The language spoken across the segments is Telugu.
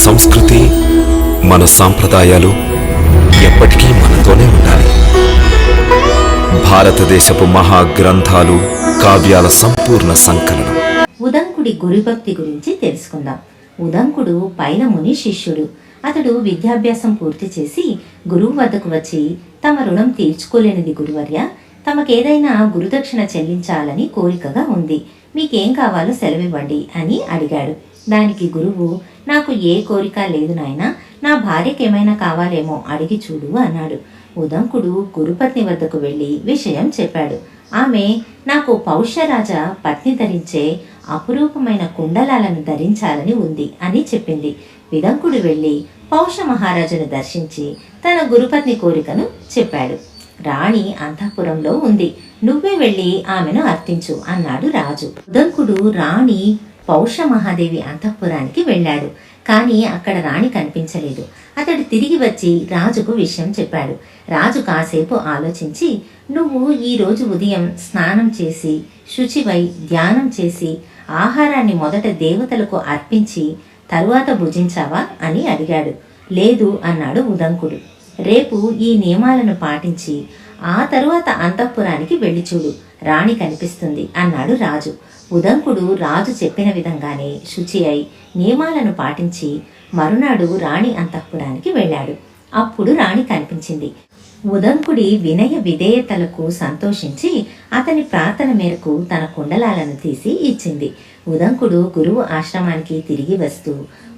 సంస్కృతి, మన సాంప్రదాయాలు ఎప్పటికీ మనతోనే ఉండాలి. భారతదేశపు మహాగ్రంథాలు, కావ్యాల సంపూర్ణ సంకలనం. ఉదంకుడి గురుభక్తి గురించి తెలుసుకుందాం. ఉదంకుడు పైన ముని శిష్యుడు. అతడు విద్యాభ్యాసం పూర్తి చేసి గురువు వద్దకు వచ్చి, తమ రుణం తీర్చుకోలేనిది గురువర్య, తమకేదైనా గురుదక్షిణ చెల్లించాలని కోరికగా ఉంది, మీకేం కావాలో సెలవివ్వండి అని అడిగాడు. దానికి గురువు, నాకు ఏ కోరిక లేదు నాయనా, నా భార్యకేమైనా కావాలేమో అడిగి చూడు అన్నాడు. ఉదంకుడు గురుపత్ని వద్దకు వెళ్ళి విషయం చెప్పాడు. ఆమె, నాకు పౌష్యరాజ పత్ని ధరించే అపురూపమైన కుండలాలను ధరించాలని ఉంది అని చెప్పింది. విదంకుడు వెళ్ళి పౌష మహారాజును దర్శించి తన గురుపత్ని కోరికను చెప్పాడు. రాణి అంతఃపురంలో ఉంది, నువ్వే వెళ్ళి ఆమెను అర్థించు అన్నాడు రాజు. ఉదంకుడు రాణి పౌష మహాదేవి అంతఃపురానికి వెళ్ళాడు. కానీ అక్కడ రాణి కనిపించలేదు. అతడు తిరిగి వచ్చి రాజుకు విషయం చెప్పాడు. రాజు కాసేపు ఆలోచించి, నువ్వు ఈరోజు ఉదయం స్నానం చేసి శుచివై ధ్యానం చేసి ఆహారాన్ని మొదట దేవతలకు అర్పించి తరువాత భుజించావా అని అడిగాడు. లేదు అన్నాడు ఉదంకుడు. రేపు ఈ నియమాలను పాటించి ఆ తరువాత అంతఃపురానికి వెళ్ళి చూడు, రాణి కనిపిస్తుంది అన్నాడు రాజు. ఉదంకుడు రాజు చెప్పిన విధంగానే శుచి అయి నియమాలను పాటించి మరునాడు రాణి అంతఃపురానికి వెళ్ళాడు. అప్పుడు రాణి కనిపించింది. ఉదంకుడి వినయ విధేయతలకు సంతోషించి అతని ప్రార్థన మేరకు తన కుండలాలను తీసి ఇచ్చింది. ఉదంకుడు గురువు ఆశ్రమానికి తిరిగి వస్తూ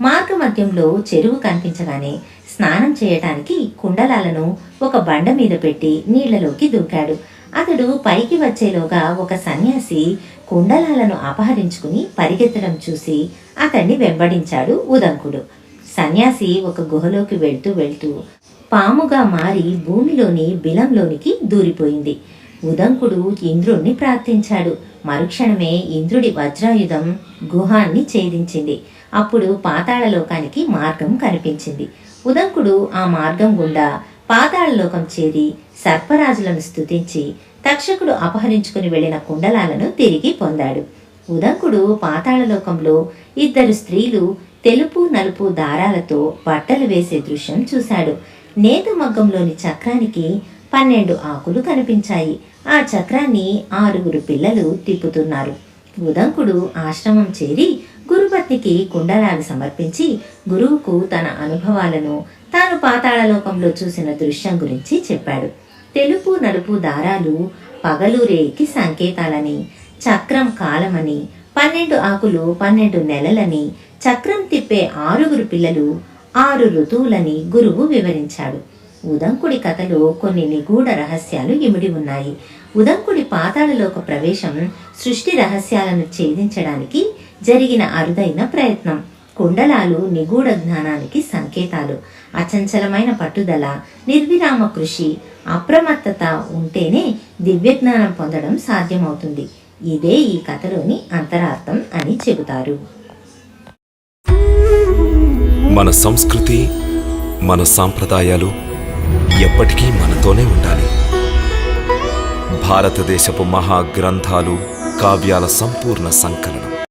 మార్గమధ్యంలో చెరువు కనిపించగానే స్నానం చేయటానికి కుండలాలను ఒక బండ మీద పెట్టి నీళ్లలోకి దూకాడు. అతడు పైకి వచ్చేలోగా ఒక సన్యాసి కుండలాలను అపహరించుకుని పరిగెత్తడం చూసి అతన్ని వెంబడించాడు ఉదంకుడు. సన్యాసి ఒక గుహలోకి వెళ్తూ పాముగా మారి భూమిలోని బిలంలోనికి దూరిపోయింది. ఉదంకుడు ఇంద్రుణ్ణి ప్రార్థించాడు. మరుక్షణమే ఇంద్రుడి వజ్రాయుధం గుహాన్ని ఛేదించింది. అప్పుడు పాతాళలోకానికి మార్గం కనిపించింది. ఉదంకుడు ఆ మార్గం గుండా పాతాళలోకం చేరి సర్పరాజులను స్తుతించి తక్షకుడు అపహరించుకుని వెళ్లిన కుండలాలను తిరిగి పొందాడు. ఉదంకుడు పాతాళలోకంలో ఇద్దరు స్త్రీలు తెలుపు నలుపు దారాలతో బట్టలు వేసే దృశ్యం చూశాడు. నేత మగ్గంలోని చక్రానికి 12 ఆకులు కనిపించాయి. ఆ చక్రాన్ని 6 పిల్లలు తిప్పుతున్నారు. ఉదంకుడు ఆశ్రమం చేరి గురుపత్నికి కుండలాలు సమర్పించి గురువుకు తన అనుభవాలను, తాను పాతాళలోకంలో చూసిన దృశ్యం గురించి చెప్పాడు. తెలుపు నలుపు దారాలు పగలు రేయికి సంకేతాలని, చక్రం కాలమని, 12 ఆకులు 12 నెలలని, చక్రం తిప్పే 6 పిల్లలు 6 ఋతువులని గురువు వివరించాడు. ఉదంకుడి కథలో కొన్ని నిగూఢ రహస్యాలు ఇమిడి ఉన్నాయి. ఉదంకుడి పాతాళలోక ప్రవేశం సృష్టి రహస్యాలను ఛేదించడానికి జరిగిన అరుదైన ప్రయత్నం. కుండలాలు నిగూఢ జ్ఞానానికి సంకేతాలు. అచంచలమైన పట్టుదల, నిర్విరామ కృషి, అప్రమత్తత ఉంటేనే దివ్యజ్ఞానం పొందడం సాధ్యమవుతుంది. ఇదే ఈ కథలోని అంతరార్థం అని చెబుతారు. మన సంస్కృతి, మన సాంప్రదాయాలు ఎప్పటికీ మనతోనే ఉండాలి. భారతదేశపు మహాగ్రంథాలు, కావ్యాల సంపూర్ణ సంకలనం.